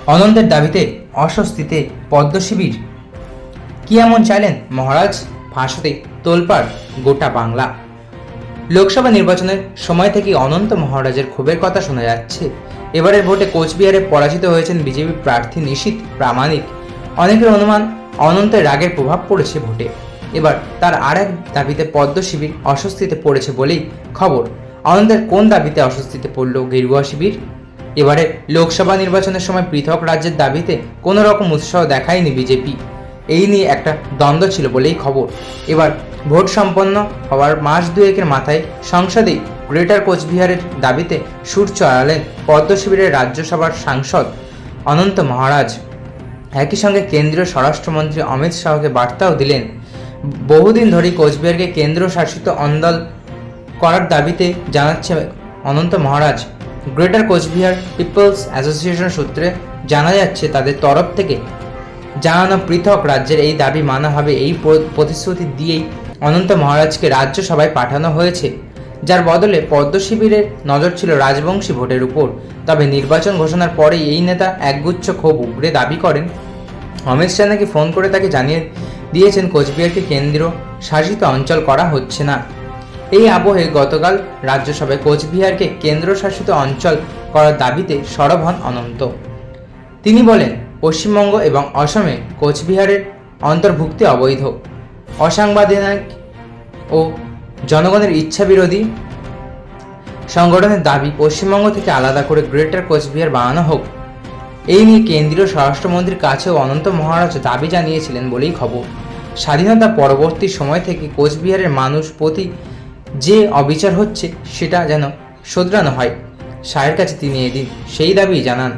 অনন্তের দাবিতে অস্বস্তিতে পদ্ম শিবির। কি এমন চাইলেন মহারাজ? ফাঁসতে তোলপাড় গোটা বাংলা। লোকসভা নির্বাচনের সময় থেকেই অনন্ত মহারাজের ক্ষোভের কথা শোনা যাচ্ছে। এবারের ভোটে কোচবিহারে পরাজিত হয়েছেন বিজেপি প্রার্থী নিশীথ প্রামাণিক। অনেকের অনুমান অনন্তের রাগের প্রভাব পড়েছে ভোটে। এবার তার আর এক দাবিতে পদ্ম শিবির অস্বস্তিতে পড়েছে বলেই খবর। অনন্তের কোন দাবিতে অস্বস্তিতে পড়ল গেরুয়া শিবির? এবারে লোকসভা নির্বাচনের সময় পৃথক রাজ্যের দাবিতে কোনো রকম উৎসাহ দেখায়নি বিজেপি। এই নিয়ে একটা দ্বন্দ্ব ছিল বলেই খবর। এবার ভোট সম্পন্ন হওয়ার মাস দুয়েকের মাথায় সংসদে গ্রেটার কোচবিহারের দাবিতে সুর চড়ালেন পদ্ম শিবিরের রাজ্যসভার সাংসদ অনন্ত মহারাজ। একই সঙ্গে কেন্দ্রীয় স্বরাষ্ট্রমন্ত্রী অমিত শাহকে বার্তাও দিলেন। বহুদিন ধরেই কোচবিহারকে কেন্দ্র শাসিত অঞ্চল করার দাবিতে জানাচ্ছে অনন্ত মহারাজ। গ্রেটার কোচবিহার পিপলস অ্যাসোসিয়েশন সূত্রে জানা যাচ্ছে, তাদের তরফ থেকে জানানো পৃথক রাজ্যের এই দাবি মানা হবে এই প্রতিশ্রুতি দিয়েই অনন্ত মহারাজকে রাজ্যসভায় পাঠানো হয়েছে, যার বদলে পদ্ম শিবিরের নজর ছিল রাজবংশী ভোটের উপর। তবে নির্বাচন ঘোষণার পরেই এই নেতা একগুচ্ছ ক্ষোভ উগরে দাবি করেন। অমিত শাহ নাকি ফোন করে তাকে জানিয়ে দিয়েছেন কোচবিহারকে কেন্দ্র শাসিত অঞ্চল করা হচ্ছে না। এই আবহে গতকাল রাজ্যসভায় কোচবিহারকে কেন্দ্রশাসিত অঞ্চল করার দাবিতে সরব হন অনন্ত। তিনি বলেন, পশ্চিমবঙ্গ এবং অসমে কোচবিহারের অন্তর্ভুক্তি অবৈধ, অসাংবিধানিক ও জনগণের ইচ্ছা বিরোধী। সংগঠনের দাবি পশ্চিমবঙ্গ থেকে আলাদা করে গ্রেটার কোচবিহার বানানো হোক। এই নিয়ে কেন্দ্রীয় স্বরাষ্ট্রমন্ত্রীর কাছেও অনন্ত মহারাজ দাবি জানিয়েছিলেন বলেই খবর। স্বাধীনতা পরবর্তী সময় থেকে কোচবিহারের মানুষ প্রতি যে অবিচার হচ্ছে সেটা যেন শোধরানো হয়, শাহের কাছে তিনি এদিন সেই দাবি জানান।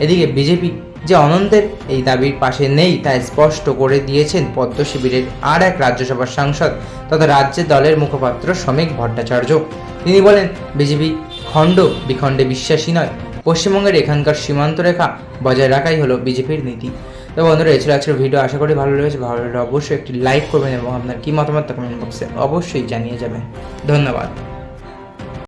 এদিকে বিজেপি যে অনন্তের এই দাবির পাশে নেই তা স্পষ্ট করে দিয়েছেন পদ্ম শিবিরের আর এক রাজ্যসভার সাংসদ তথা রাজ্যের দলের মুখপাত্র শ্রমিক ভট্টাচার্য। তিনি বলেন, বিজেপি খণ্ড বিখণ্ডে বিশ্বাসী নয়, পশ্চিমবঙ্গের এখানকার সীমান্ত রেখা বজায় রাখাই হলো বিজেপির নীতি। তো বন্ধুরা, এই ছিল আজকের ভিডিও। আশা করি ভালো লেগেছে। ভালো লাগলে অবশ্যই একটি লাইক করবেন এবং আপনার কী মতামত কমেন্ট বক্সে অবশ্যই জানিয়ে যাবেন। ধন্যবাদ।